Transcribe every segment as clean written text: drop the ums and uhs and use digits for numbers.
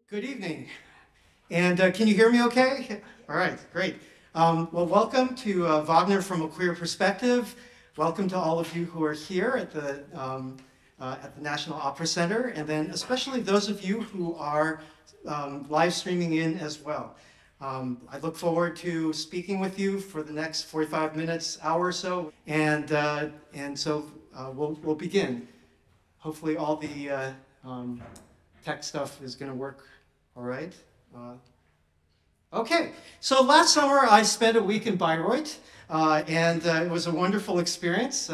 Good evening. And can you hear me okay? All right, great. Well, welcome to Wagner from a Queer Perspective. Welcome to all of you who are here at the National Opera Center, and then especially those of you who are live streaming in as well. I look forward to speaking with you for the next 45 minutes, hour or so, and so we'll begin. Hopefully all the tech stuff is going to work all right. Okay, so last summer I spent a week in Bayreuth, and it was a wonderful experience.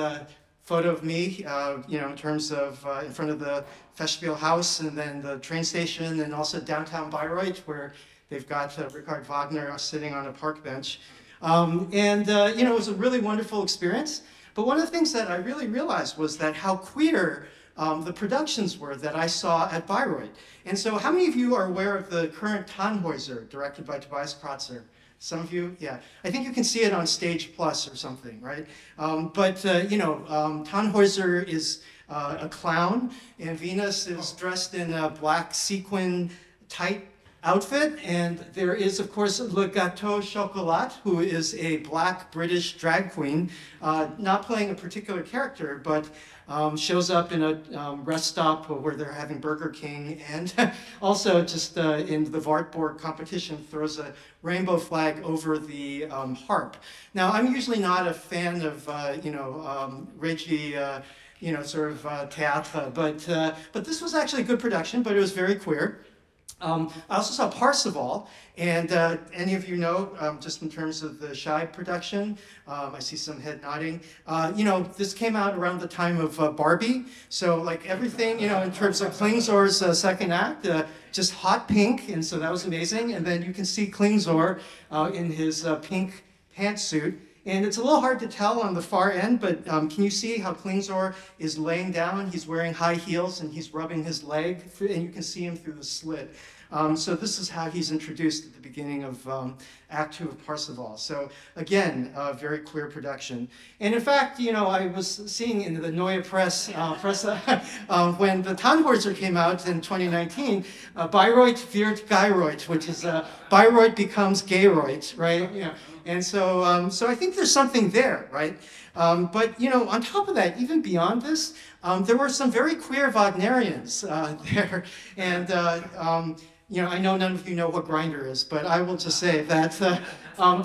Photo of me, in terms of in front of the Festspiel House, and then the train station, and also downtown Bayreuth, where they've got Richard Wagner sitting on a park bench. It was a really wonderful experience. But one of the things that I really realized was that how queer the productions were that I saw at Bayreuth. And so how many of you are aware of the current Tannhäuser, directed by Tobias Kratzer? Some of you? Yeah. I think you can see it on Stage Plus or something, right? Tannhäuser is a clown, and Venus is dressed in a black sequin tight outfit, and there is, of course, Le Gâteau Chocolat, who is a black British drag queen, not playing a particular character, but shows up in a rest stop where they're having Burger King, and also just in the Wartburg competition throws a rainbow flag over the harp. Now, I'm usually not a fan of, Reggie, theater, but this was actually a good production, but it was very queer. I also saw Parsifal, and any of you know, just in terms of the Scheib production, I see some head nodding. This came out around the time of Barbie, so like everything, in terms of Klingsor's second act, just hot pink, and so that was amazing. And then you can see Klingsor in his pink pantsuit. And it's a little hard to tell on the far end, but can you see how Klingsor is laying down? He's wearing high heels and he's rubbing his leg, and you can see him through the slit. So this is how he's introduced at the beginning of Act 2 of Parsifal. So again, a very queer production. And in fact, I was seeing in the Neue Presse, when the Tannhäuser came out in 2019, Bayreuth wird Bayreuth, which is Bayreuth becomes Bayreuth, right? And so I think there's something there, right? But on top of that, even beyond this, there were some very queer Wagnerians there. And I know none of you know what Grinder is, but I will just say that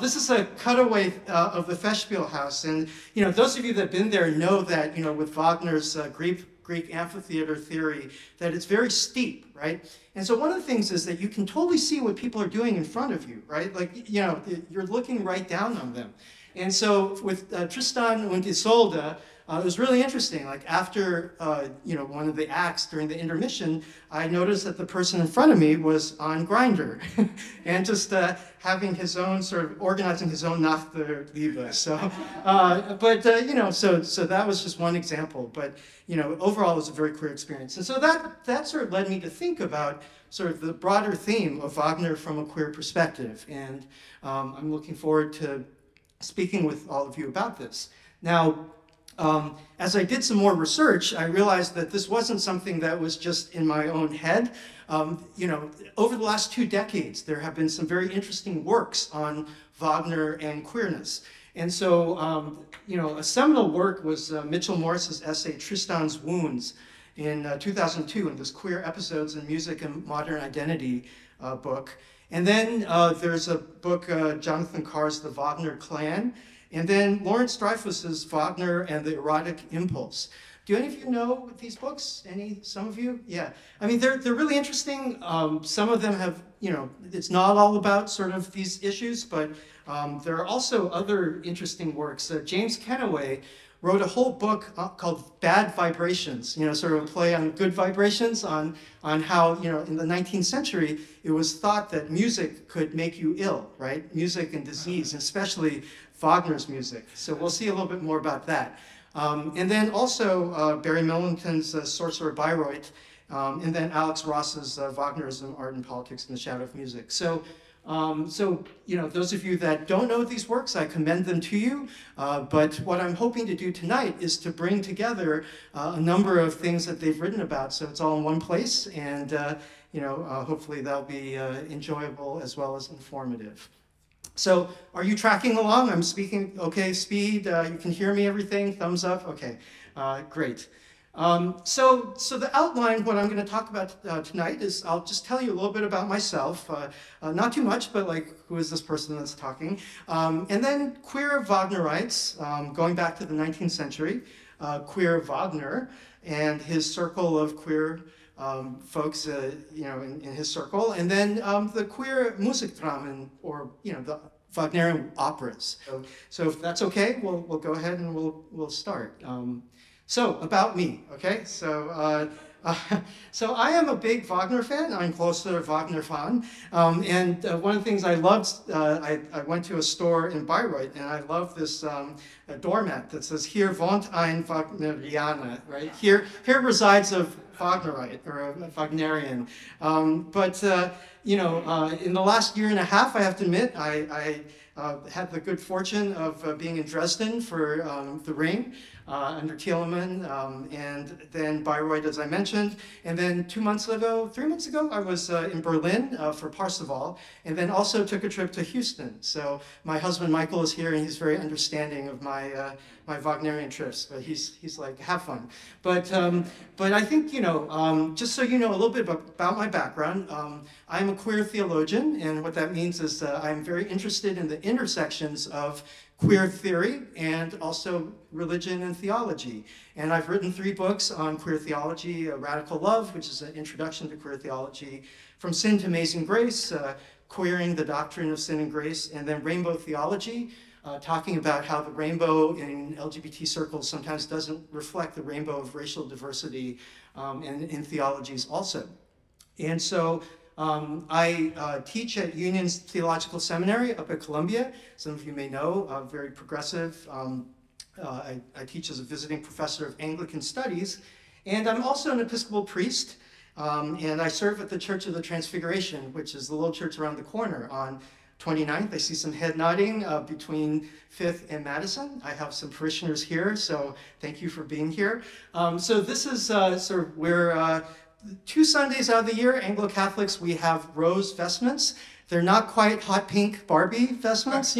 this is a cutaway of the Festspiel House. And those of you that have been there know that with Wagner's Greek amphitheater theory, that it's very steep, right? And so one of the things is that you can totally see what people are doing in front of you, right? Like, you're looking right down on them. And so with Tristan and Isolde, it was really interesting. Like after, one of the acts during the intermission, I noticed that the person in front of me was on Grindr and just having his own organizing his own Nacht der Liebe. So, so that was just one example. But, overall it was a very queer experience. And so that sort of led me to think about sort of the broader theme of Wagner from a queer perspective. And I'm looking forward to speaking with all of you about this. Now, as I did some more research, I realized that this wasn't something that was just in my own head. Over the last 2 decades, there have been some very interesting works on Wagner and queerness. And so, a seminal work was Mitchell Morris's essay, Tristan's Wounds, in 2002, in this Queer Episodes in Music and Modern Identity book. And then there's a book, Jonathan Carr's The Wagner Clan, and then Laurence Dreyfus's Wagner and the Erotic Impulse. Do any of you know these books? Some of you? Yeah. I mean, they're really interesting. Some of them have, it's not all about sort of these issues, but there are also other interesting works. James Kennaway wrote a whole book called Bad Vibrations, sort of a play on good vibrations, on how, in the 19th century, it was thought that music could make you ill, right? Music and disease, especially Wagner's music. So we'll see a little bit more about that. And then also Barry Millington's Sorcerer Bayreuth, and then Alex Ross's Wagnerism, Art and Politics in the Shadow of Music. So those of you that don't know these works, I commend them to you. But what I'm hoping to do tonight is to bring together a number of things that they've written about, so it's all in one place. And hopefully they'll be enjoyable as well as informative. So are you tracking along? I'm speaking, okay, speed, you can hear me, everything, thumbs up, okay, great. So the outline, what I'm going to talk about tonight is I'll just tell you a little bit about myself, not too much, but like who is this person that's talking, and then queer Wagnerites, going back to the 19th century, queer Wagner and his circle of queer folks, in his circle, and then the queer Musikdramen, or the Wagnerian operas. So if that's okay, we'll go ahead and we'll start. So about me, okay? So so I am a big Wagner fan. I'm closer Wagner fan. And one of the things I loved, I went to a store in Bayreuth, and I love this a doormat that says, "Hier wohnt ein Wagnerianer," right? Here resides a Wagnerite or a Wagnerian. In the last year and a half, I have to admit, I had the good fortune of being in Dresden for the Ring under Thielemann, and then Bayreuth, as I mentioned. And then 3 months ago, I was in Berlin for Parsifal, and then also took a trip to Houston. So my husband Michael is here, and he's very understanding of my my Wagnerian trips. But he's like, have fun. But I think just so you know a little bit about my background, I'm a queer theologian, and what that means is I'm very interested in the intersections of queer theory and also religion and theology. And I've written 3 books on queer theology: Radical Love, which is an introduction to queer theology, From Sin to Amazing Grace, Queering the Doctrine of Sin and Grace, and then Rainbow Theology, talking about how the rainbow in LGBT circles sometimes doesn't reflect the rainbow of racial diversity in theologies also. And so I teach at Union Theological Seminary up at Columbia. Some of you may know, very progressive. I teach as a visiting professor of Anglican studies, and I'm also an Episcopal priest, and I serve at the Church of the Transfiguration, which is the little church around the corner on 29th. I see some head nodding between 5th and Madison. I have some parishioners here, so thank you for being here. So this is sort of where 2 Sundays out of the year, Anglo-Catholics, we have rose vestments. They're not quite hot pink Barbie vestments,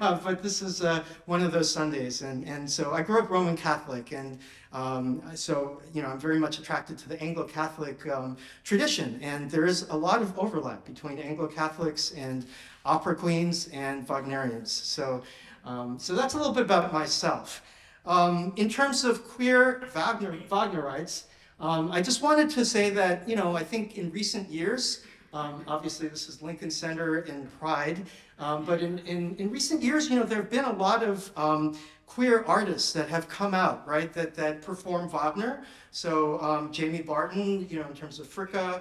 but this is one of those Sundays. And so I grew up Roman Catholic, and so I'm very much attracted to the Anglo-Catholic tradition. And there is a lot of overlap between Anglo-Catholics and opera queens and Wagnerians. So that's a little bit about myself. In terms of queer Wagnerites, I just wanted to say that, I think in recent years, obviously this is Lincoln Center and Pride, but in recent years, there have been a lot of queer artists that have come out, right, that perform Wagner. So Jamie Barton, in terms of Fricka,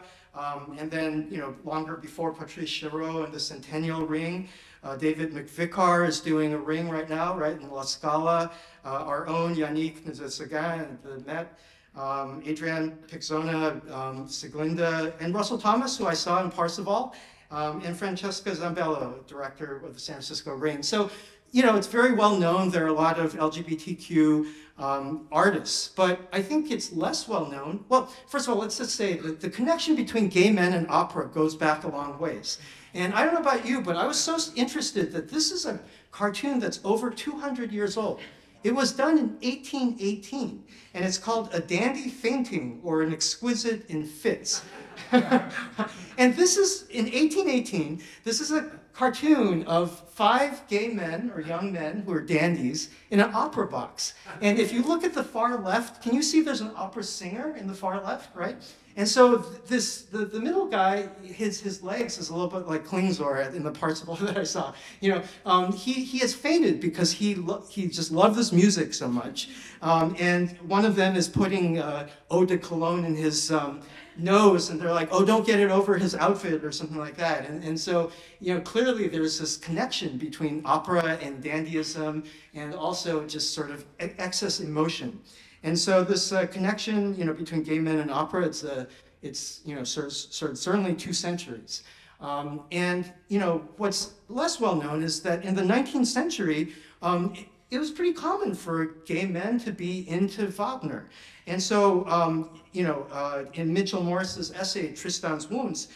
and then, longer before, Patrice Chéreau and the Centennial Ring. David McVicar is doing a ring right now, right, in La Scala. Our own Yannick Nzesagin and the Met. Adrienne Pixona, Sieglinde, and Russell Thomas, who I saw in Parsifal, and Francesca Zambello, director of the San Francisco Ring. So, it's very well known. There are a lot of LGBTQ artists, but I think it's less well known. Well, first of all, let's just say that the connection between gay men and opera goes back a long ways. And I don't know about you, but I was so interested that this is a cartoon that's over 200 years old. It was done in 1818, and it's called A Dandy Fainting, or An Exquisite in Fits. And this is, in 1818, this is a cartoon of 5 gay men, or young men, who are dandies, in an opera box. And if you look at the far left, can you see there's an opera singer in the far left, right? And so the middle guy, his legs is a little bit like Klingsor in the Parsifal that I saw. He has fainted because he just loved this music so much. And one of them is putting eau de cologne in his nose, and they're like, oh, don't get it over his outfit or something like that. And so, clearly there's this connection between opera and dandyism, and also just sort of excess emotion. And so this connection, between gay men and opera, it's certainly 2 centuries. And what's less well known is that in the 19th century, it was pretty common for gay men to be into Wagner. And so, in Mitchell Morris's essay, Tristan's Wounds,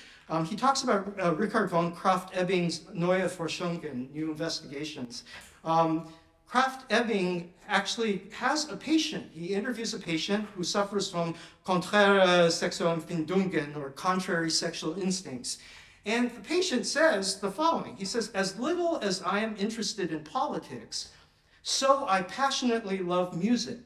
he talks about Richard von Krafft-Ebing's Neue Forschungen, New Investigations. Krafft-Ebing actually has a patient. He interviews a patient who suffers from konträre Sexualempfindungen, or contrary sexual instincts. And the patient says the following. He says, "As little as I am interested in politics, so I passionately love music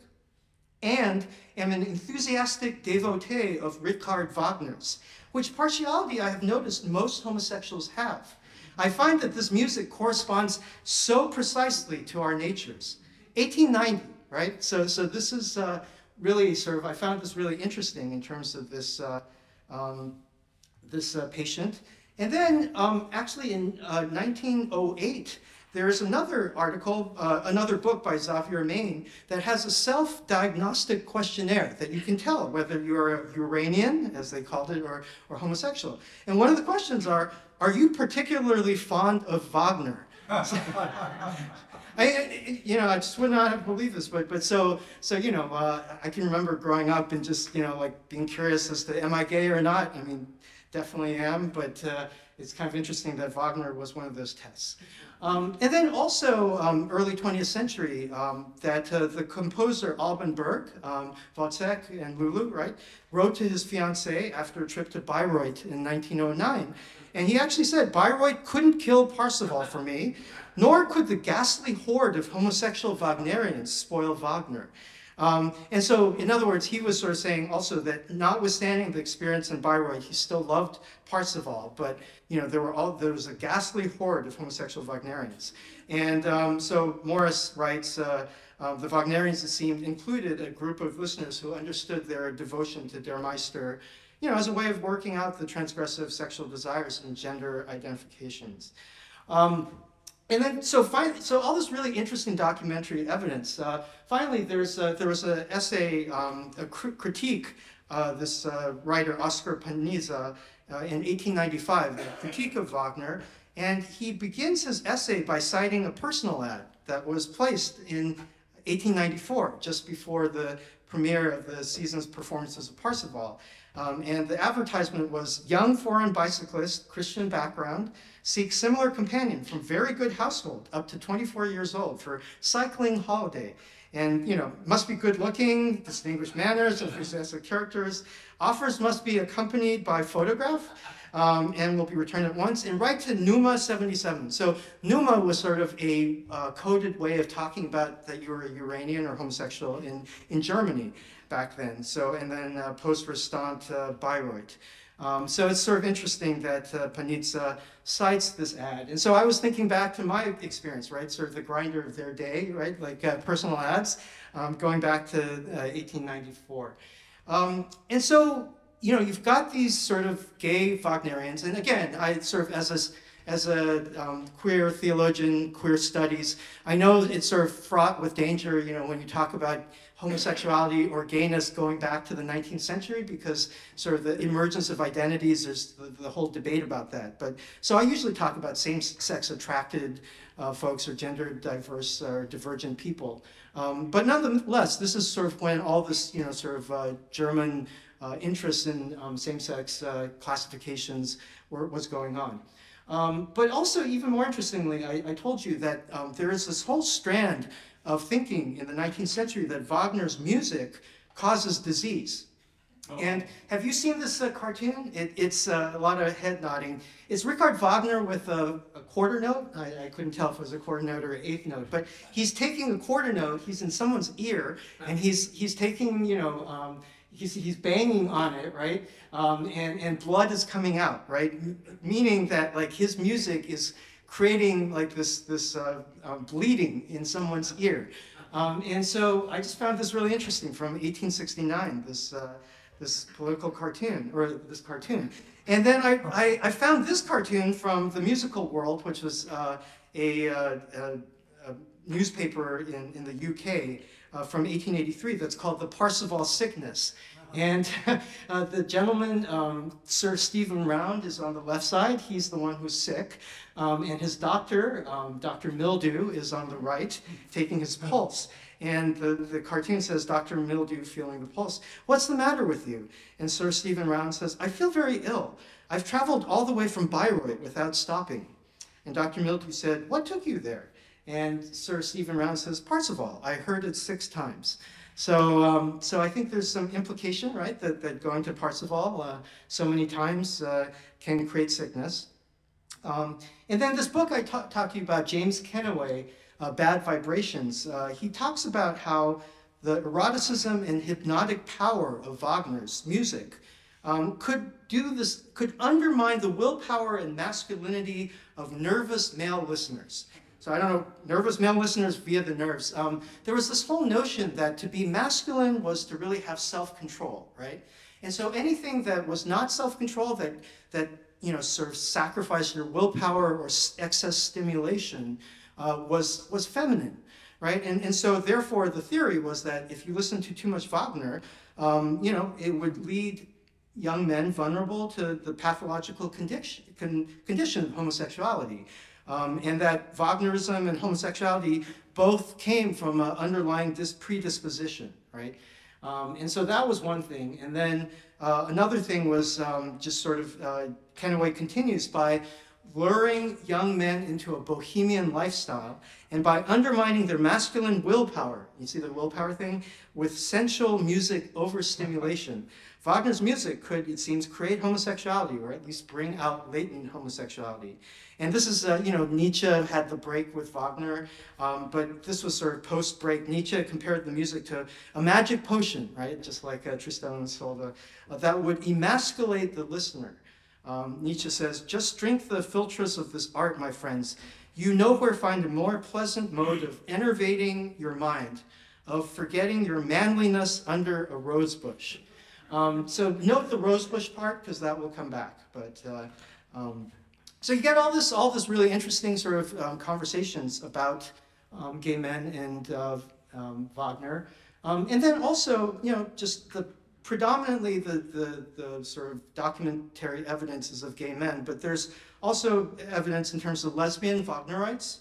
and am an enthusiastic devotee of Richard Wagner's, which partiality I have noticed most homosexuals have. I find that this music corresponds so precisely to our natures." 1890, right? So this is really sort of, I found this really interesting in terms of this, patient. And then actually in 1908, there is another article, another book by Xavier Maine that has a self-diagnostic questionnaire that you can tell whether you're a Uranian, as they called it, or homosexual. And one of the questions are you particularly fond of Wagner? I just would not have believed this, but so I can remember growing up and just, like being curious as to, am I gay or not? I mean, definitely am, but it's kind of interesting that Wagner was one of those tests. And then also early 20th century, that the composer Alban Berg, Wozzeck and Lulu, right, wrote to his fiancée after a trip to Bayreuth in 1909. And he actually said, "Bayreuth couldn't kill Parsifal for me, nor could the ghastly horde of homosexual Wagnerians spoil Wagner." And so, in other words, he was sort of saying also that notwithstanding the experience in Bayreuth, he still loved Parsifal, but there was a ghastly horde of homosexual Wagnerians. And so Morris writes, the Wagnerians, it seemed, included a group of listeners who understood their devotion to Der Meister, as a way of working out the transgressive sexual desires and gender identifications. And then, so all this really interesting documentary evidence. Finally, there was an essay, a critique, this writer Oskar Panizza in 1895, a critique of Wagner, and he begins his essay by citing a personal ad that was placed in 1894, just before the premiere of the season's performances of Parsifal. And the advertisement was, "Young foreign bicyclist, Christian background, seeks similar companion from very good household, up to 24 years old, for cycling holiday. And, must be good looking, distinguished manners, enthusiastic characters. Offers must be accompanied by photograph, and will be returned at once. And write to Numa 77. So Numa was sort of a coded way of talking about that you were a Uranian or homosexual in Germany back then. So, and then post restant Bayreuth. So it's sort of interesting that Panizza cites this ad. And so I was thinking back to my experience, right? Sort of the grinder of their day, right? Like personal ads, going back to 1894. And so, you've got these sort of gay Wagnerians. And again, I sort of, as a queer theologian, queer studies, I know it's sort of fraught with danger, when you talk about homosexuality or gayness going back to the 19th century, because sort of the emergence of identities, there's the whole debate about that. But so I usually talk about same-sex attracted folks or gender diverse or divergent people. But nonetheless, this is sort of when all this, German interest in same-sex classifications was going on. But also, even more interestingly, I told you that there is this whole strand of thinking in the 19th century that Wagner's music causes disease. Oh. And have you seen this cartoon? It's a lot of head nodding. It's Richard Wagner with a quarter note. I couldn't tell if it was a quarter note or an eighth note, but he's taking a quarter note, he's in someone's ear, and he's taking, he's banging on it, right? And blood is coming out, right? Meaning that like his music is creating like this bleeding in someone's ear. And so I just found this really interesting from 1869, this political cartoon, or this cartoon. And then I found this cartoon from the musical world, which was a newspaper in the UK from 1883 that's called the Parsifal Sickness. And the gentleman, Sir Stephen Round, is on the left side. He's the one who's sick. And his doctor, Dr. Mildew, is on the right, taking his pulse. And the cartoon says, Dr. Mildew feeling the pulse. What's the matter with you? And Sir Stephen Round says, I feel very ill. I've traveled all the way from Bayreuth without stopping. And Dr. Mildew said, what took you there? And Sir Stephen Round says, Parsifal. I heard it 6 times. So, so I think there's some implication, right, that going to Parsifal so many times can create sickness. And then this book I talked to you about, James Kenaway, Bad Vibrations, he talks about how the eroticism and hypnotic power of Wagner's music could undermine the willpower and masculinity of nervous male listeners. So I don't know, nervous male listeners via the nerves. There was this whole notion that to be masculine was to really have self-control, right? And so anything that was not self-control, that you know, sort of sacrificed your willpower or excess stimulation, was feminine, right? And so therefore the theory was that if you listen to too much Wagner, you know, it would lead young men vulnerable to the pathological condition of homosexuality. And that Wagnerism and homosexuality both came from an underlying predisposition, right? And so that was one thing. And then another thing was just sort of, Kenaway continues by luring young men into a bohemian lifestyle and by undermining their masculine willpower, you see the willpower thing, with sensual music overstimulation. Wagner's music could, it seems, create homosexuality, or at least bring out latent homosexuality. And this is, you know, Nietzsche had the break with Wagner, but this was sort of post-break. Nietzsche compared the music to a magic potion, right? Just like Tristan and Isolde, that would emasculate the listener. Nietzsche says, just drink the philtres of this art, my friends. You nowhere find a more pleasant mode of enervating your mind, of forgetting your manliness under a rose bush. So note the rosebush part, because that will come back. But so you get all this really interesting sort of conversations about gay men and Wagner, and then also, you know, just predominantly the sort of documentary evidences of gay men, but there's also evidence in terms of lesbian Wagnerites.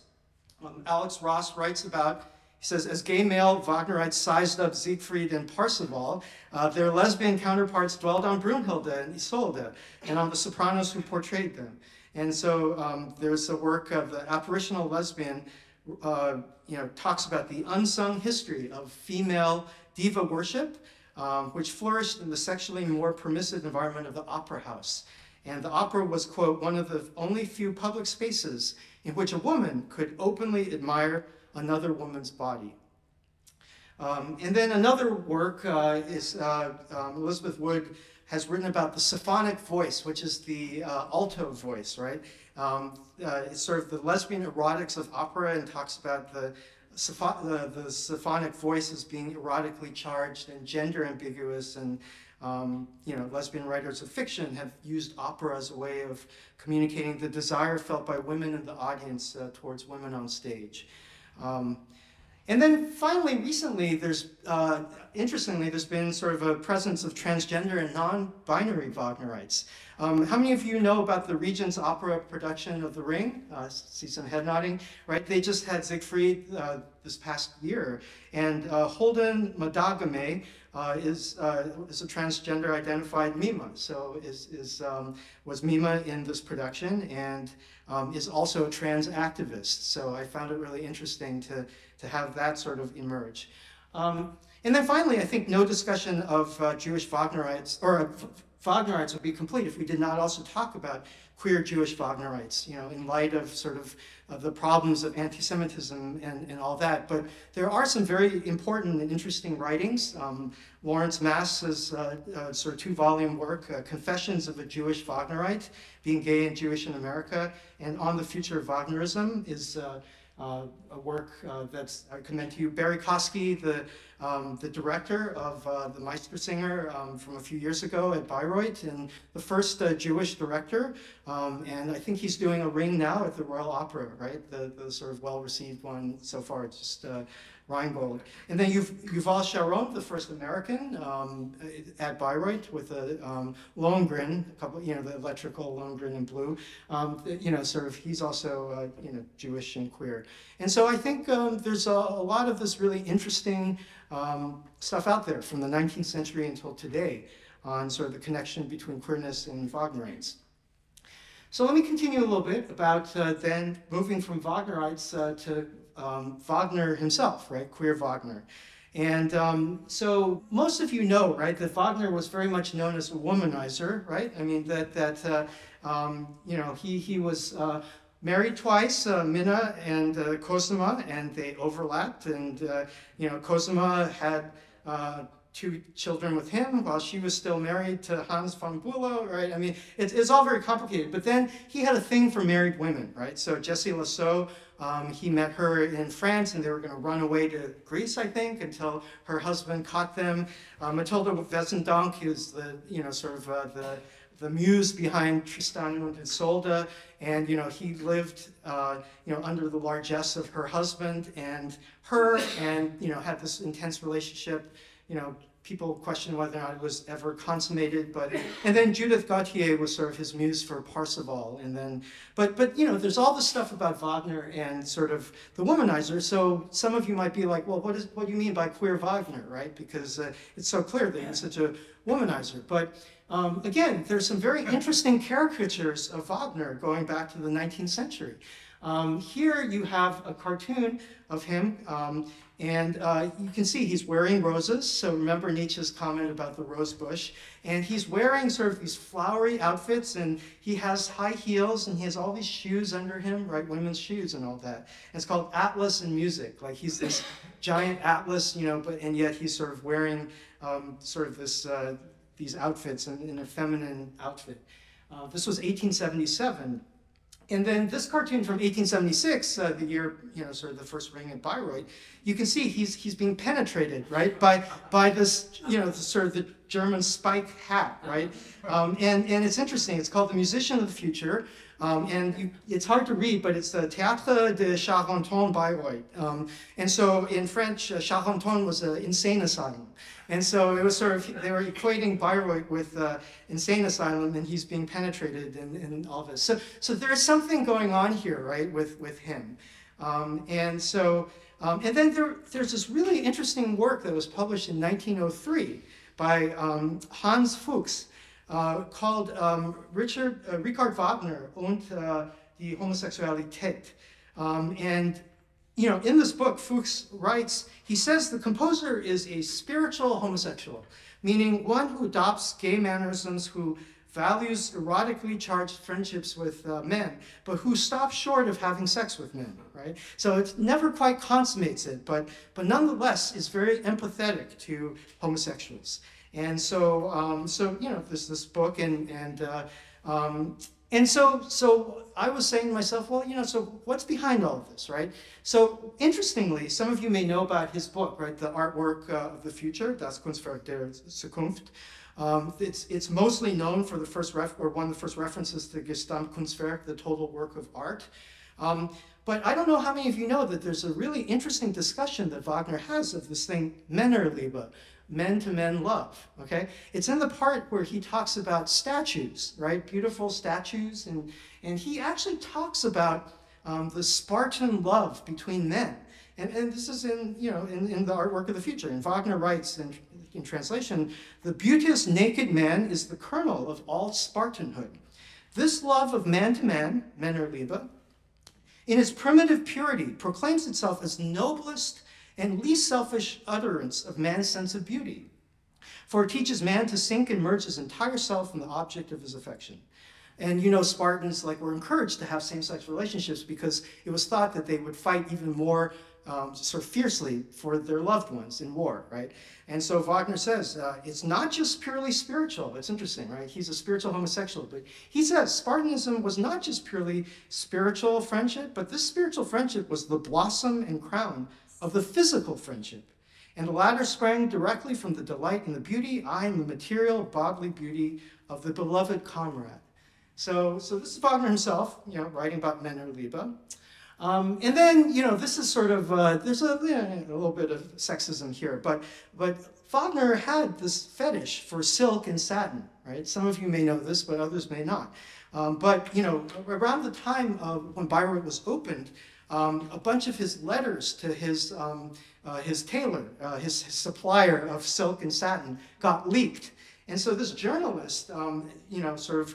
Alex Ross writes about. He says, as gay male Wagnerites sized up Siegfried and Parsifal, their lesbian counterparts dwelled on Brunhilde and Isolde, and on the sopranos who portrayed them. And so there's a work of the apparitional lesbian, you know, talks about the unsung history of female diva worship, which flourished in the sexually more permissive environment of the opera house. And the opera was, quote, one of the only few public spaces in which a woman could openly admire another woman's body. And then another work is Elizabeth Wood has written about the symphonic voice, which is the alto voice, right? It's sort of the lesbian erotics of opera, and talks about the symphonic voice as being erotically charged and gender ambiguous, and you know, lesbian writers of fiction have used opera as a way of communicating the desire felt by women in the audience towards women on stage. And then finally, recently, interestingly, there's been sort of a presence of transgender and non-binary Wagnerites. How many of you know about the Regent's Opera production of The Ring? See some head nodding, right? They just had Siegfried this past year, and Holden Madagame is a transgender identified mima, so was mima in this production, and is also a trans activist. So I found it really interesting to have that sort of emerge. And then finally, I think no discussion of Jewish Wagnerites, or Wagnerites would be complete if we did not also talk about queer Jewish Wagnerites, you know, in light of sort of the problems of anti-Semitism and all that. But there are some very important and interesting writings. Laurence Mass's sort of 2-volume work, Confessions of a Jewish Wagnerite, Being Gay and Jewish in America, and On the Future of Wagnerism is a work that's, I commend to you. Barry Kosky, the the director of the Meistersinger from a few years ago at Bayreuth, and the first Jewish director. And I think he's doing a ring now at the Royal Opera, right? The sort of well-received one so far, just Rheingold. And then Yuval Sharon, the first American at Bayreuth with a Lohengrin, a couple, the electrical Lohengrin in blue. Sort of, he's also, Jewish and queer. And so I think there's a lot of this really interesting stuff out there from the 19th century until today on sort of the connection between queerness and Wagnerians. So let me continue a little bit about then moving from Wagnerites to Wagner himself, right? Queer Wagner. And so most of you know, right, that Wagner was very much known as a womanizer, right? I mean, he was married twice, Minna and Cosima, and they overlapped. And, Cosima had 2 children with him while she was still married to Hans von Bülow, right? I mean, it's all very complicated. But then he had a thing for married women, right? So Jessie Lassault, he met her in France, and they were going to run away to Greece, I think, until her husband caught them. Matilda Wesendonck is the muse behind Tristan and Isolde, and he lived under the largesse of her husband and her, and had this intense relationship. People question whether or not it was ever consummated, and then Judith Gautier was sort of his muse for Parsifal, and then, but there's all this stuff about Wagner and sort of the womanizer. So some of you might be like, well, what do you mean by queer Wagner, right? Because it's so clear that he's such a womanizer. But again, there's some very interesting caricatures of Wagner going back to the 19th century. Here you have a cartoon of him, and you can see he's wearing roses. So remember Nietzsche's comment about the rose bush. And he's wearing sort of these flowery outfits, and he has high heels, and he has all these shoes under him, right, women's shoes and all that. And it's called Atlas in music. Like, he's this giant Atlas, and yet he's sort of wearing sort of this, these outfits in a feminine outfit. This was 1877. And then this cartoon from 1876, the year, sort of the first ring at Bayreuth, you can see he's being penetrated, right, by this, sort of the German spike hat, right? And it's interesting. It's called The Musician of the Future. It's hard to read, but it's the Théâtre de Charenton Bayreuth. And so in French, Charenton was an insane asylum. And so it was sort of, they were equating Bayreuth with insane asylum, and he's being penetrated and all this. So there's something going on here, right, with him. And then there's this really interesting work that was published in 1903 by Hans Fuchs, called Richard Wagner und die Homosexualität. In this book, Fuchs writes, he says the composer is a spiritual homosexual, meaning one who adopts gay mannerisms, who values erotically charged friendships with men, but who stops short of having sex with men, right? So it never quite consummates it, but nonetheless is very empathetic to homosexuals. And so, there's this book, and so I was saying to myself, well, so what's behind all of this, right? So interestingly, some of you may know about his book, right? The Artwork of the Future, Das Kunstwerk der Zukunft. It's mostly known for the first one of the first references to Gesamtkunstwerk, the total work of art. But I don't know how many of you know that there's a really interesting discussion that Wagner has of this thing, Männerliebe, men-to-men love, okay? It's in the part where he talks about statues, right? Beautiful statues, and he actually talks about the Spartan love between men. And this is in the Artwork of the Future. And Wagner writes in translation, the beauteous naked man is the kernel of all Spartanhood. This love of man-to-man, Männerliebe, in its primitive purity, proclaims itself as noblest and least selfish utterance of man's sense of beauty. For it teaches man to sink and merge his entire self in the object of his affection. And Spartans were encouraged to have same-sex relationships because it was thought that they would fight even more sort of fiercely for their loved ones in war, right? And so Wagner says, it's not just purely spiritual. It's interesting, right? He's a spiritual homosexual, but he says Spartanism was not just purely spiritual friendship, but this spiritual friendship was the blossom and crown of the physical friendship. and the latter sprang directly from the delight in the beauty, aye, and the material, bodily beauty of the beloved comrade. So this is Wagner himself, writing about Männerliebe. And then, this is sort of, there's a little bit of sexism here, but Wagner had this fetish for silk and satin, right? Some of you may know this, but others may not. But around the time of when Bayreuth was opened, a bunch of his letters to his tailor, his supplier of silk and satin, got leaked. And so this journalist, sort of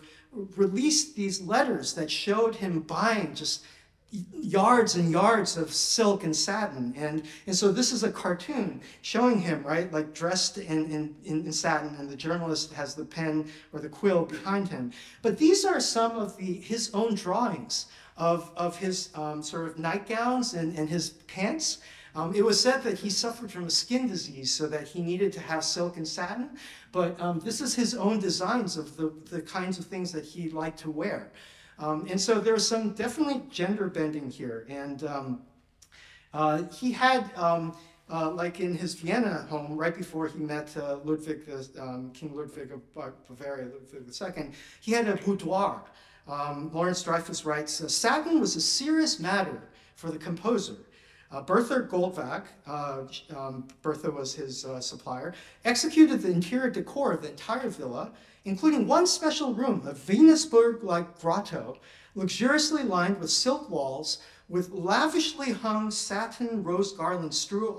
released these letters that showed him buying just yards and yards of silk and satin. And so this is a cartoon showing him, right, like dressed in satin, and the journalist has the pen or the quill behind him. But these are some of his own drawings of his sort of nightgowns and his pants. It was said that he suffered from a skin disease, so that he needed to have silk and satin. But this is his own designs of the kinds of things that he liked to wear. And so there's some definitely gender bending here. And he had, like in his Vienna home, right before he met Ludwig, King Ludwig of Bavaria, Ludwig II, he had a boudoir. Laurence Dreyfus writes, satin was a serious matter for the composer. Bertha Goldbach, Bertha was his supplier, executed the interior decor of the entire villa, including one special room, a Venusberg-like grotto, luxuriously lined with silk walls, with lavishly hung satin rose garlands strewn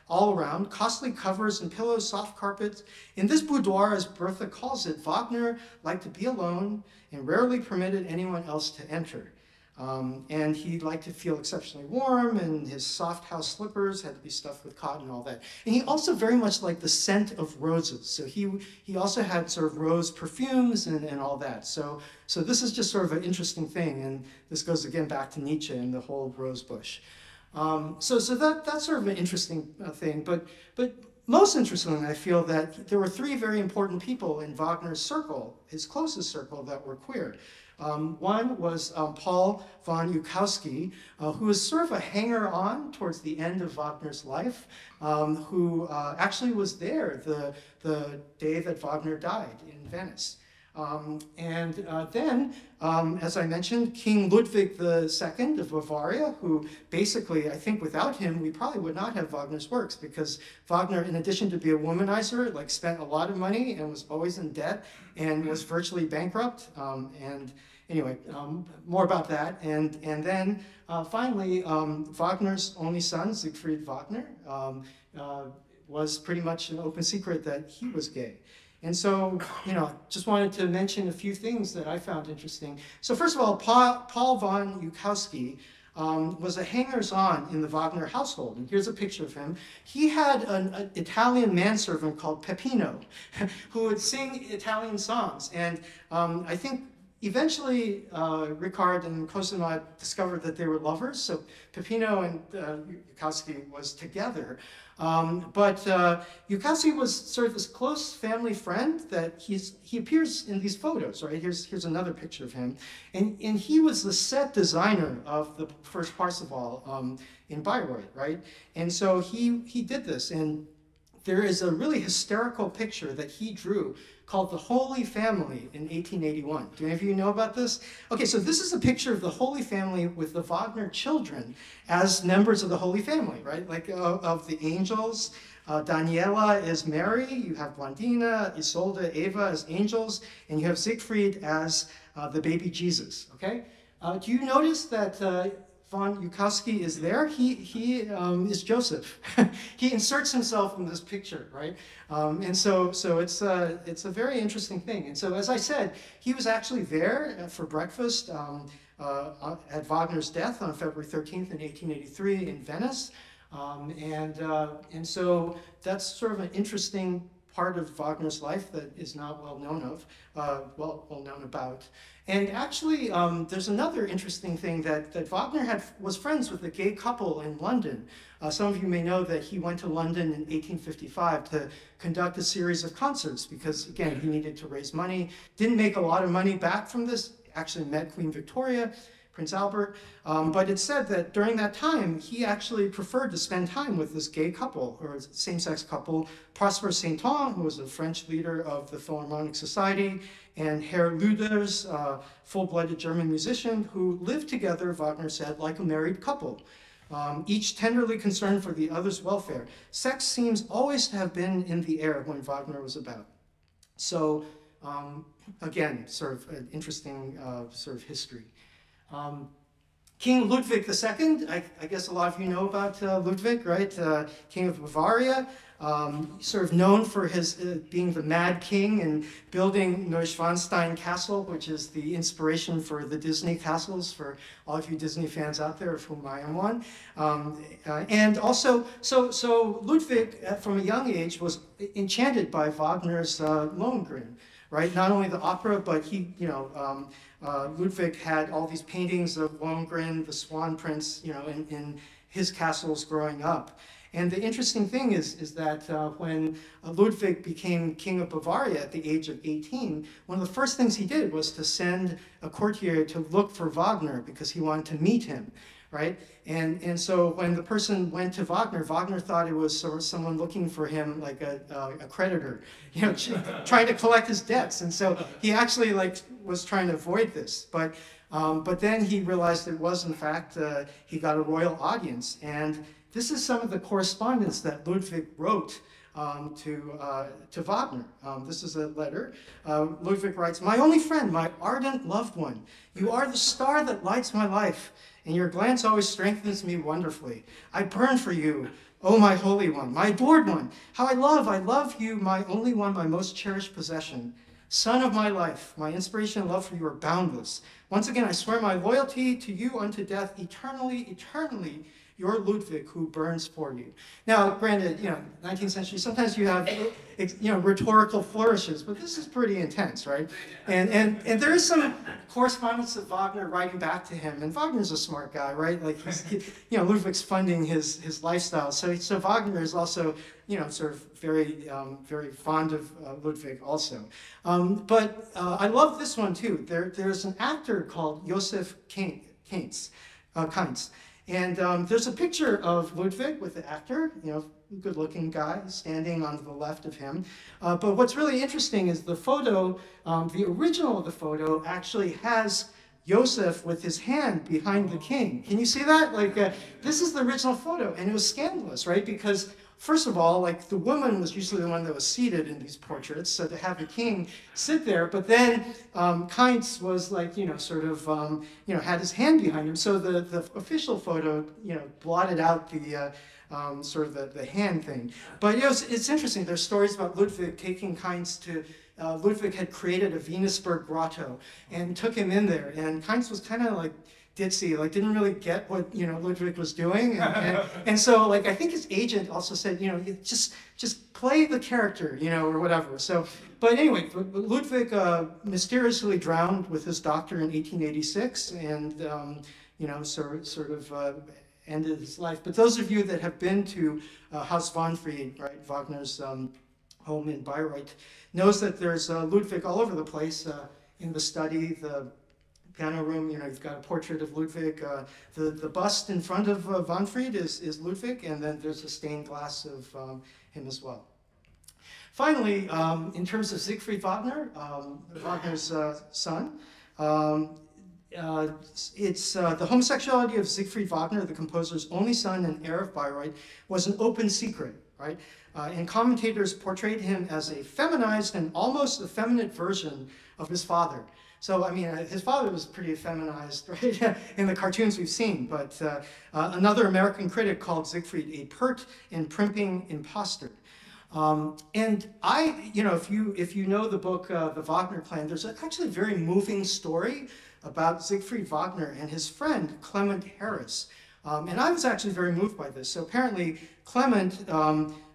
all around, costly covers and pillows, soft carpets. In this boudoir, as Bertha calls it, Wagner liked to be alone and rarely permitted anyone else to enter. And he liked to feel exceptionally warm, and his soft house slippers had to be stuffed with cotton and all that. And he also very much liked the scent of roses. So he also had sort of rose perfumes and all that. So this is just sort of an interesting thing. And this goes again back to Nietzsche and the whole rose bush. So that's sort of an interesting thing. But most interestingly, I feel that there were three very important people in Wagner's circle, his closest circle, that were queer. One was Paul von Ukowski, who was sort of a hanger-on towards the end of Wagner's life, who actually was there the day that Wagner died in Venice. Then, as I mentioned, King Ludwig II of Bavaria, who basically, I think without him, we probably would not have Wagner's works, because Wagner, in addition to be a womanizer, like spent a lot of money and was always in debt and was virtually bankrupt. And anyway, more about that. And then finally, Wagner's only son, Siegfried Wagner, was pretty much an open secret that he was gay. And so, just wanted to mention a few things that I found interesting. So first of all, Paul von Ukowski was a hangers-on in the Wagner household. And here's a picture of him. He had an Italian manservant called Peppino, who would sing Italian songs. And I think eventually Richard and Cosima discovered that they were lovers. So Peppino and Ukowski was together. But Ukowski was sort of this close family friend that he appears in these photos, right? Here's another picture of him. And he was the set designer of the first Parsifal in Bayreuth, right? And so he did this. And there is a really hysterical picture that he drew called The Holy Family in 1881. Do any of you know about this? Okay, so this is a picture of the Holy Family with the Wagner children as members of the Holy Family, right? Like of the angels. Daniela is Mary, you have Blandina, Isolde, Eva as angels, and you have Siegfried as the baby Jesus, okay? Do you notice that von Ukowski is there? He is Joseph. He inserts himself in this picture, right? And so it's a very interesting thing. And so, as I said, he was actually there for breakfast at Wagner's death on February 13th in 1883 in Venice. And so that's sort of an interesting part of Wagner's life that is not well known about. And actually, there's another interesting thing that Wagner was friends with a gay couple in London. Some of you may know that he went to London in 1855 to conduct a series of concerts because, again, he needed to raise money. Didn't make a lot of money back from this. Actually met Queen Victoria. Prince Albert. But it's said that during that time, he actually preferred to spend time with this gay couple, or same-sex couple, Prosper Saint-Ton, who was a French leader of the Philharmonic Society, and Herr Lüders, a full-blooded German musician, who lived together, Wagner said, like a married couple, each tenderly concerned for the other's welfare. Sex seems always to have been in the air when Wagner was about. So, again, sort of an interesting sort of history. King Ludwig II, I guess a lot of you know about Ludwig, right? King of Bavaria, sort of known for his being the Mad King and building Neuschwanstein Castle, which is the inspiration for the Disney castles, for all of you Disney fans out there, of whom I am one. And also, so Ludwig, from a young age, was enchanted by Wagner's Lohengrin, right? Not only the opera, but he, Ludwig had all these paintings of Lohengrin, the Swan Prince, in his castles growing up. And the interesting thing is that when Ludwig became King of Bavaria at the age of 18, one of the first things he did was to send a courtier to look for Wagner because he wanted to meet him, right? And so when the person went to Wagner, Wagner thought it was sort of someone looking for him like a creditor, trying to collect his debts. And so he actually was trying to avoid this. But then he realized it was, in fact, he got a royal audience. And this is some of the correspondence that Ludwig wrote to Wagner. This is a letter. Ludwig writes, "My only friend, my ardent loved one, you are the star that lights my life, and your glance always strengthens me wonderfully. I burn for you, oh my holy one, my adored one. How I love you, my only one, my most cherished possession. Son of my life, my inspiration and love for you are boundless. Once again, I swear my loyalty to you unto death, eternally, eternally, your Ludwig who burns for you." Now, granted, 19th century, sometimes you have, rhetorical flourishes, but this is pretty intense, right? And there is some correspondence of Wagner writing back to him, and Wagner's a smart guy, right? Like, Ludwig's funding his lifestyle, so Wagner is also, sort of very, very fond of Ludwig also. But I love this one too. There's an actor called Joseph Kainz. And there's a picture of Ludwig with the actor, good-looking guy standing on the left of him. But what's really interesting is the photo, the original of the photo actually has Joseph with his hand behind the king. Can you see that? This is the original photo, and it was scandalous, right? Because first of all, the woman was usually the one that was seated in these portraits, so to have the king sit there, but then Kainz was had his hand behind him, so the official photo, blotted out the sort of the hand thing. But it's interesting. There's stories about Ludwig taking Kainz to. Ludwig had created a Venusberg grotto and took him in there, and Kainz was kind of ditzy, didn't really get what Ludwig was doing, and so I think his agent also said, just play the character, or whatever. So, but anyway, Ludwig mysteriously drowned with his doctor in 1886, and sort of ended his life. But those of you that have been to Haus Wahnfried, right, Wagner's home in Bayreuth, knows that there's Ludwig all over the place in the study, the piano room. You've got a portrait of Ludwig. The bust in front of Wahnfried is Ludwig, and then there's a stained glass of him as well. Finally, in terms of Siegfried Wagner, Wagner's son, it's the homosexuality of Siegfried Wagner, the composer's only son and heir of Bayreuth, was an open secret, right? And commentators portrayed him as a feminized and almost effeminate version of his father. So, I mean, his father was pretty effeminized, right, in the cartoons we've seen. But another American critic called Siegfried a pert and primping impostor. And if you know the book, The Wagner Clan, there's actually a very moving story about Siegfried Wagner and his friend, Clement Harris. And I was actually very moved by this. So apparently, Clement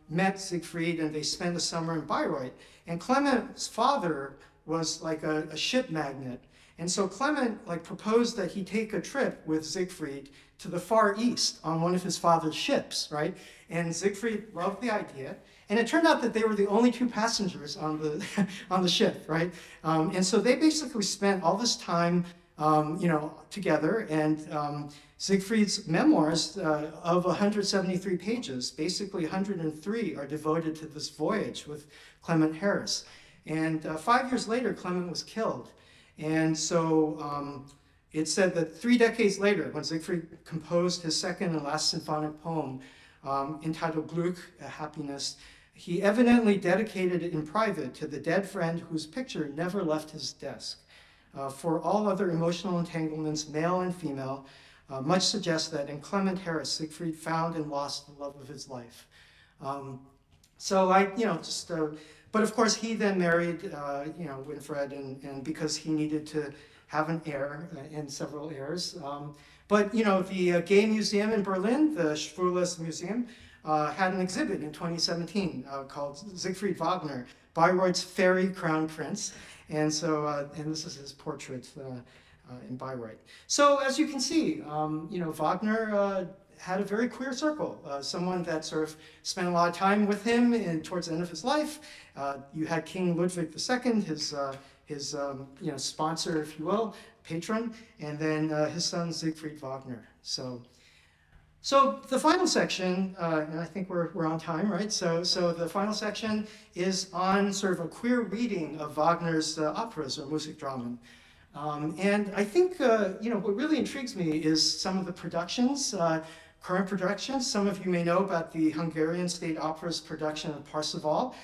met Siegfried, and they spent a summer in Bayreuth. And Clement's father was a ship magnate. And so Clement proposed that he take a trip with Siegfried to the Far East on one of his father's ships, right? And Siegfried loved the idea. And it turned out that they were the only two passengers on the, on the ship, right? And so they basically spent all this time together. And Siegfried's memoirs of 173 pages, basically 103 are devoted to this voyage with Clement Harris. And 5 years later, Clement was killed. And so it's said that 3 decades later, when Siegfried composed his second and last symphonic poem, entitled Glück, Happiness, he evidently dedicated it in private to the dead friend whose picture never left his desk. For all other emotional entanglements, male and female, much suggests that in Clement Harris, Siegfried found and lost the love of his life. But of course he then married, Winfried, and because he needed to have an heir and several heirs. But the Gay Museum in Berlin, the Schwules Museum, had an exhibit in 2017 called Siegfried Wagner, Bayreuth's Fairy Crown Prince. And so, and this is his portrait in Bayreuth. So as you can see, Wagner had a very queer circle, someone that sort of spent a lot of time with him towards the end of his life. You had King Ludwig II, his sponsor, if you will, patron, and then his son Siegfried Wagner. So the final section, and I think we're on time, right? So the final section is on sort of a queer reading of Wagner's operas or Musikdramen. And I think what really intrigues me is some of the productions, current productions. Some of you may know about the Hungarian State Opera's production of Parsifal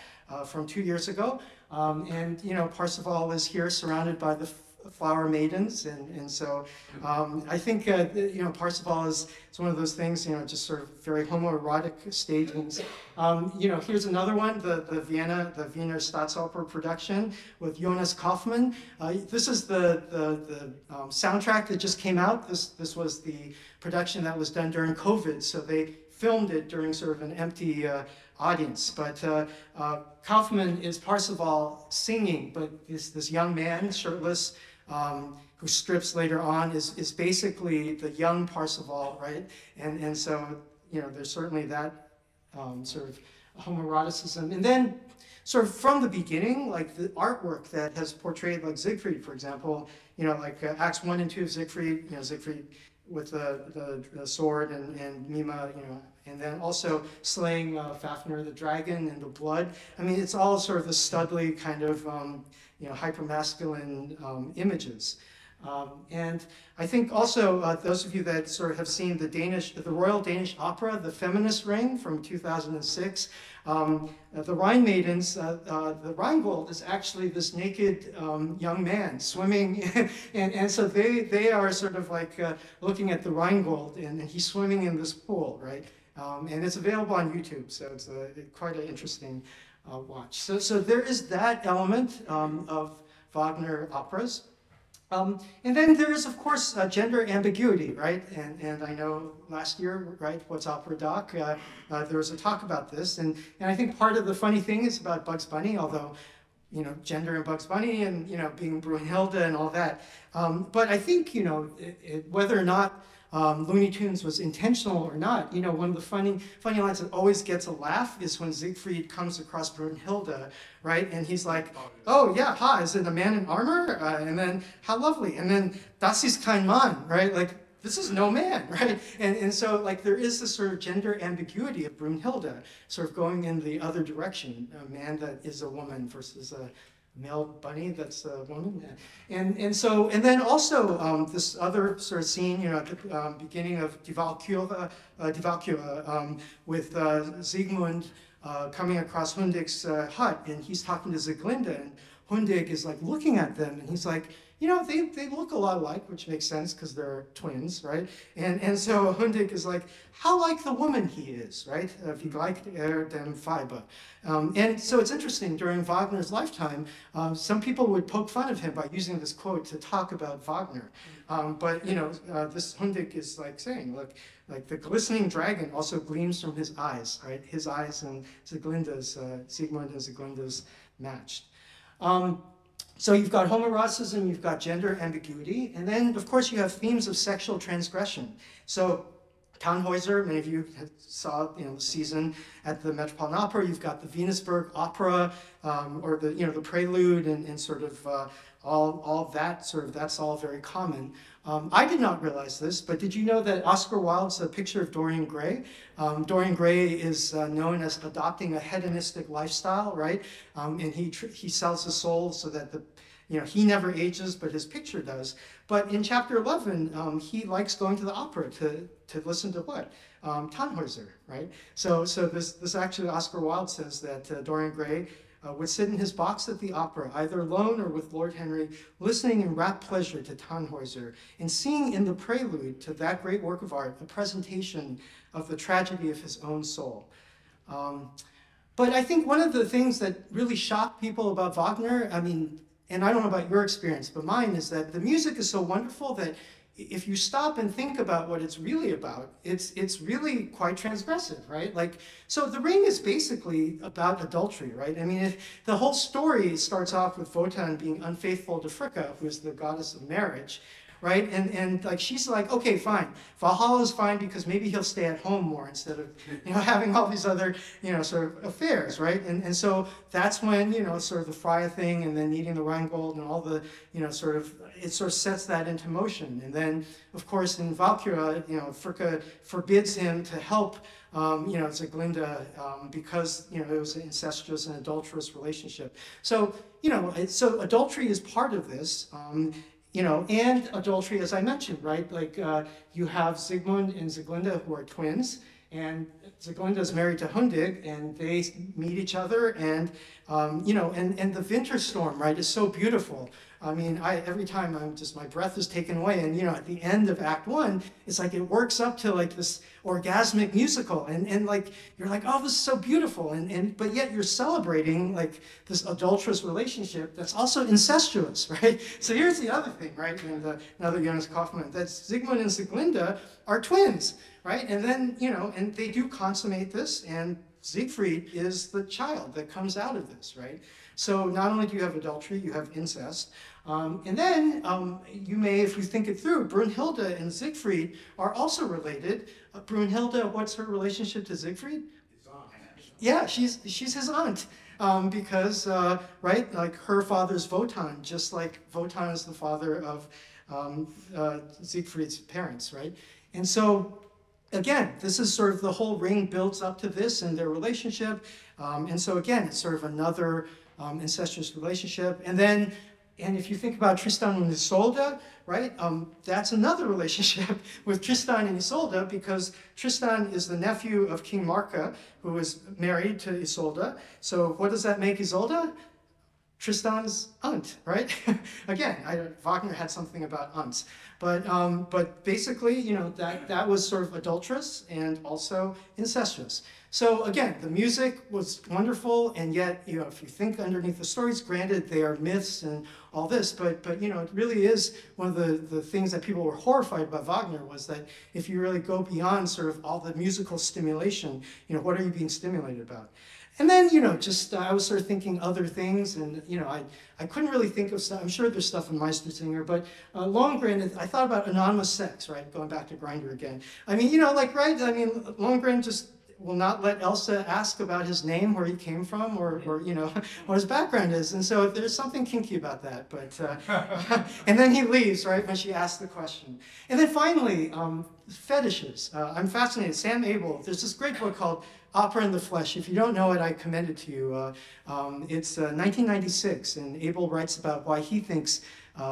from 2 years ago. And Parsifal is here surrounded by the flower maidens, and so I think Parsifal is one of those things, just sort of very homoerotic stagings. Here's another one, the Wiener Staatsoper production with Jonas Kaufmann. This is the soundtrack that just came out. This was the production that was done during COVID, so they filmed it during sort of an empty audience. But Kaufmann is Parsifal singing, but this young man, shirtless, who strips later on, is basically the young Parsifal, right? And so, there's certainly that sort of homoeroticism. And then, sort of from the beginning, like the artwork that has portrayed like Siegfried, for example, like Acts 1 and 2 of Siegfried, Siegfried with the sword and Mima, and then also slaying Fafnir the dragon and the blood. I mean, it's all sort of the Studley kind of, hypermasculine images. And I think also those of you that sort of have seen the Royal Danish Opera, The Feminist Ring from 2006, the Rhine Maidens, the Rheingold is actually this naked young man swimming, and so they are sort of like looking at the Rheingold, and he's swimming in this pool, right? And it's available on YouTube, so it's quite an interesting watch. So there is that element of Wagner operas. And then there is, of course, gender ambiguity, right? And I know last year, right, What's Opera Doc, there was a talk about this. And I think part of the funny thing is about Bugs Bunny, although, gender and Bugs Bunny and, being Brunhilde and all that. But I think, whether or not Looney Tunes was intentional or not, one of the funny lines that always gets a laugh is when Siegfried comes across Brunhilde, right? And he's like, oh yeah, ha, is it a man in armor? And then, how lovely. And then, das ist kein Mann, right? Like, this is no man, right? And so, like, there is this sort of gender ambiguity of Brunhilde, sort of going in the other direction, a man that is a woman versus a male bunny that's a woman. And then also this other sort of scene, at the beginning of Die Walküre, with Siegmund coming across Hundig's hut, and he's talking to Sieglinde, and Hundig is like looking at them, and he's like, they look a lot alike, which makes sense because they're twins, right? And so Hundig is like, how like the woman he is, right? Wie gleicht dem Weibe. And so it's interesting, during Wagner's lifetime, some people would poke fun of him by using this quote to talk about Wagner. But this Hundig is like saying, look, like the glistening dragon also gleams from his eyes, right? His eyes and Sieglinde's, Siegmund and Sieglinde's matched. So you've got homoeroticism, you've got gender ambiguity, and then, of course, you have themes of sexual transgression. So Tannhäuser, many of you saw the season at the Metropolitan Opera. You've got the Venusberg Opera, or the the Prelude, and sort of all that that's all very common. I did not realize this, but did you know that Oscar Wilde's a picture of Dorian Gray? Dorian Gray is known as adopting a hedonistic lifestyle, right? And he sells his soul so that he never ages, but his picture does. But in chapter 11, he likes going to the opera to listen to what? Tannhäuser, right? So this actually, Oscar Wilde says that Dorian Gray would sit in his box at the opera, either alone or with Lord Henry, listening in rapt pleasure to Tannhäuser, and seeing in the prelude to that great work of art a presentation of the tragedy of his own soul. But I think one of the things that really shocked people about Wagner, I mean, and I don't know about your experience, but mine is that the music is so wonderful that if you stop and think about what it's really about, it's really quite transgressive, right? Like, so The Ring is basically about adultery, right? I mean, the whole story starts off with Wotan being unfaithful to Fricka, who is the goddess of marriage, right? And like, she's like, okay, fine. Valhalla is fine because maybe he'll stay at home more instead of, having all these other, sort of affairs, right? And so that's when, sort of the Freya thing and then needing the Rheingold and all the, it sort of sets that into motion. And then, of course, in Valkyria, Fricka forbids him to help, Sieglinde, because, it was an incestuous and adulterous relationship. So, so adultery is part of this. And adultery, as I mentioned, right? Like, you have Sigmund and Sieglinde, who are twins, and Sieglinde is married to Hundig, and they meet each other, and, and the winter storm, right, is so beautiful. I mean, every time my breath is taken away, and, at the end of Act 1, it's like it works up to like this orgasmic musical, and like, you're like, oh, this is so beautiful, but yet you're celebrating like this adulterous relationship that's also incestuous, right? So here's the other thing, right? And another Jonas Kaufmann, that Sigmund and Sieglinde are twins, right? And then, and they do consummate this, and Siegfried is the child that comes out of this, right? So not only do you have adultery, you have incest. And then you may, if you think it through, Brunhilde and Siegfried are also related. Brunhilde, what's her relationship to Siegfried? His aunt. Yeah, she's his aunt. Because, right, like her father's Wotan, just like Wotan is the father of Siegfried's parents, right? And so, again, this is sort of the whole Ring builds up to this and their relationship. And so again, it's sort of another incestuous relationship. And if you think about Tristan and Isolde, right, that's another relationship with Tristan and Isolde, because Tristan is the nephew of King Marka, who is married to Isolde. So what does that make Isolde? Tristan's aunt, right? Again, Wagner had something about aunts. But basically, that was sort of adulterous and also incestuous. So again, the music was wonderful, and yet, if you think underneath the stories, granted, they are myths and all this, but it really is one of the things that people were horrified about Wagner, was that if you really go beyond sort of all the musical stimulation, what are you being stimulated about? And then, I was sort of thinking other things, and, I couldn't really think of stuff. I'm sure there's stuff in Meistersinger, but Lohengrin, I thought about anonymous sex, right? Going back to Grindr again. I mean, right? I mean, Lohengrin just will not let Elsa ask about his name, where he came from, or what his background is. And so there's something kinky about that. But and then he leaves, right, when she asks the question. And then finally, fetishes. I'm fascinated. Sam Abel, there's this great book called Opera in the Flesh. If you don't know it, I commend it to you. It's 1996, and Abel writes about why he thinks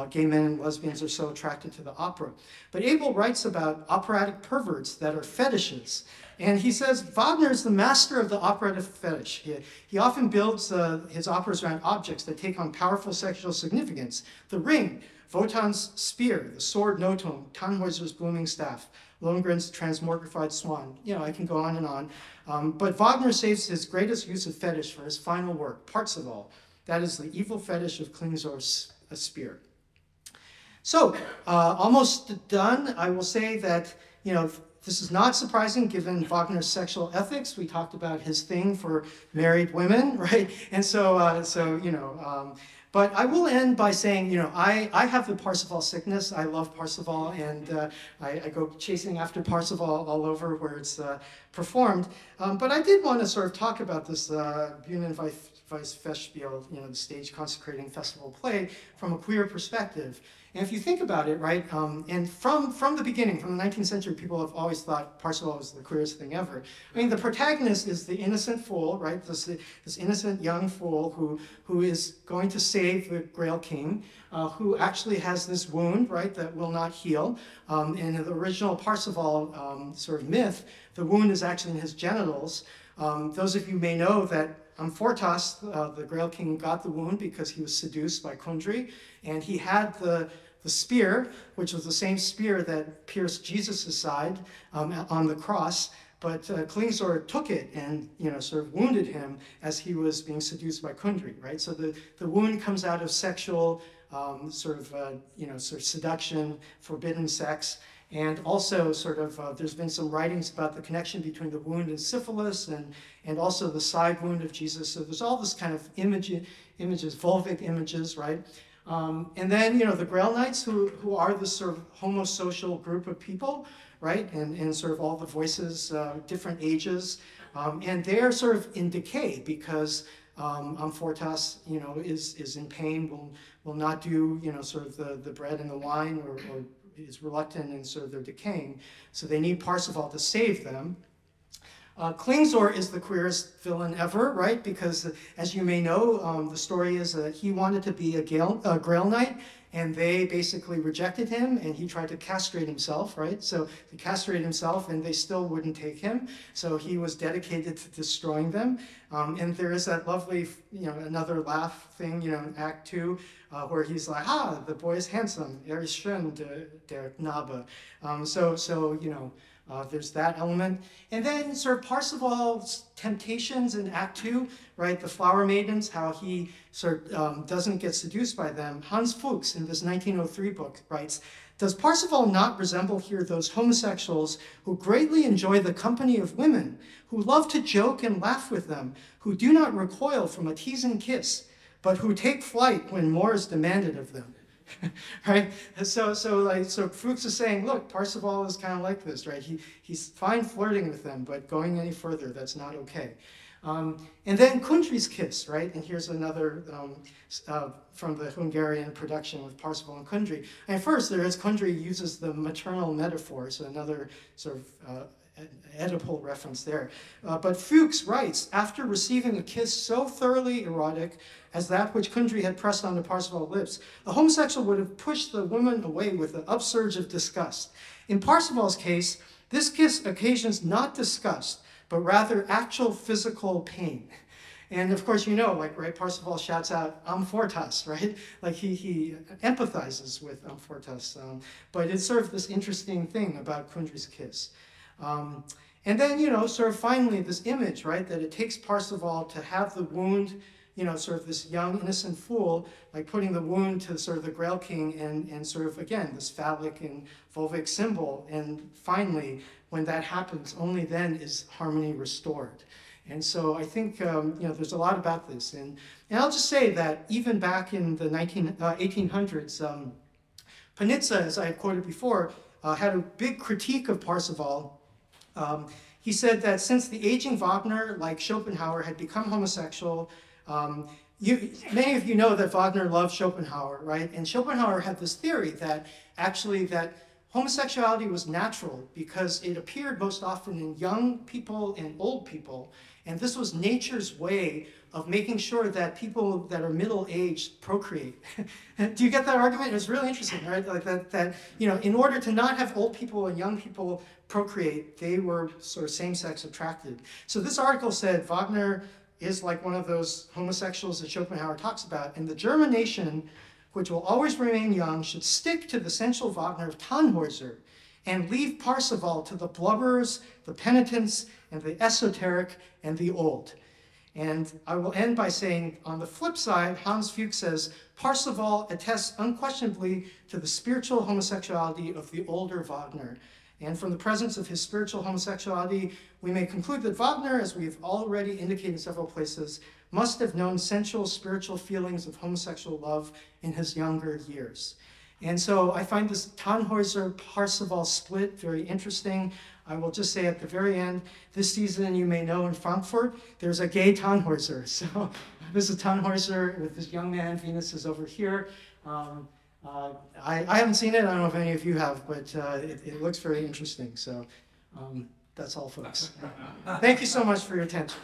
gay men and lesbians are so attracted to the opera. But Abel writes about operatic perverts that are fetishes. And he says Wagner is the master of the operatic fetish. He often builds his operas around objects that take on powerful sexual significance. The ring, Wotan's spear, the sword Nothung, Tannhäuser's blooming staff, Lohengrin's transmogrified swan. I can go on and on. But Wagner saves his greatest use of fetish for his final work, Parsifal. That is the evil fetish of Klingsor's spear. So, almost done. I will say that, this is not surprising given Wagner's sexual ethics. We talked about his thing for married women, right? And but I will end by saying, I have the Parsifal sickness. I love Parsifal, and I go chasing after Parsifal all over where it's performed. But I did want to sort of talk about this Union Festspiel, the stage consecrating festival play, from a queer perspective. And if you think about it, right, and from the beginning, from the 19th century, people have always thought Parsifal was the queerest thing ever. I mean, the protagonist is the innocent fool, right, this innocent young fool who is going to save the Grail King, who actually has this wound, right, that will not heal. In the original Parsifal sort of myth, the wound is actually in his genitals. Those of you may know that Amfortas, the Grail King, got the wound because he was seduced by Kundry, and he had the spear, which was the same spear that pierced Jesus' side on the cross, but Klingsor took it and sort of wounded him as he was being seduced by Kundry, right? So the wound comes out of sexual sort of seduction, forbidden sex. And also there's been some writings about the connection between the wound and syphilis and also the side wound of Jesus. So there's all this kind of images, vulvic images, right? And then, the Grail Knights, who are this sort of homosocial group of people, right? And sort of all the voices, different ages. And they're sort of in decay because Amfortas, is in pain, will not do, sort of the bread and the wine, or is reluctant, and so they're decaying. So they need Parsifal to save them. Klingsor is the queerest villain ever, right? Because as you may know, the story is that he wanted to be a Grail Knight, and they basically rejected him, and he tried to castrate himself, right? So he castrated himself, and they still wouldn't take him. So he was dedicated to destroying them. And there is that lovely, another laugh thing, in Act 2, where he's like, the boy is handsome, ist schön, der Knabe. There's that element. And then sort of Parsival's temptations in Act 2, right? The flower maidens, how he sort of doesn't get seduced by them. Hans Fuchs, in this 1903 book, writes, "Does Parsifal not resemble here those homosexuals who greatly enjoy the company of women, who love to joke and laugh with them, who do not recoil from a teasing kiss, but who take flight when more is demanded of them?" Right? So Fuchs is saying, look, Parsifal is kind of like this, right? He's fine flirting with them, but going any further, that's not okay. And then Kundry's kiss, right? And here's another from the Hungarian production with Parsifal and Kundry. And first, Kundry uses the maternal metaphor, so another sort of Oedipal reference there. But Fuchs writes, after receiving a kiss so thoroughly erotic as that which Kundry had pressed onto Parsifal's lips, the homosexual would have pushed the woman away with an upsurge of disgust. In Parsifal's case, this kiss occasions not disgust, but rather actual physical pain. And of course, right, Parsifal shouts out, Amfortas, right? Like he empathizes with Amfortas. But it's sort of this interesting thing about Kundry's kiss. And then, sort of finally this image, right, that it takes Parsifal to have the wound, sort of this young innocent fool, like putting the wound to sort of the Grail King and sort of, again, this phallic and vulvic symbol. And finally, when that happens, only then is harmony restored. And so I think, there's a lot about this. And I'll just say that even back in the 1800s, Panizza, as I had quoted before, had a big critique of Parsifal. He said that since the aging Wagner, like Schopenhauer, had become homosexual, many of you know that Wagner loved Schopenhauer, right? And Schopenhauer had this theory that actually that homosexuality was natural because it appeared most often in young people and old people. And this was nature's way of making sure that people that are middle-aged procreate. Do you get that argument? It was really interesting, right? Like that in order to not have old people and young people procreate, they were sort of same-sex attracted. So this article said Wagner is like one of those homosexuals that Schopenhauer talks about, and the German nation, which will always remain young, should stick to the sensual Wagner of Tannhäuser and leave Parsifal to the blubberers, the penitents, and the esoteric and the old. And I will end by saying, on the flip side, Hans Fuchs says, Parsifal attests unquestionably to the spiritual homosexuality of the older Wagner. And from the presence of his spiritual homosexuality, we may conclude that Wagner, as we've already indicated in several places, must have known sensual spiritual feelings of homosexual love in his younger years. And so I find this Tannhäuser-Parsifal split very interesting. I will just say at the very end, this season you may know in Frankfurt, there's a gay Tannhäuser. So this is Tannhäuser with this young man, Venus is over here. I haven't seen it, I don't know if any of you have, but it looks very interesting. So that's all, folks. Thank you so much for your attention.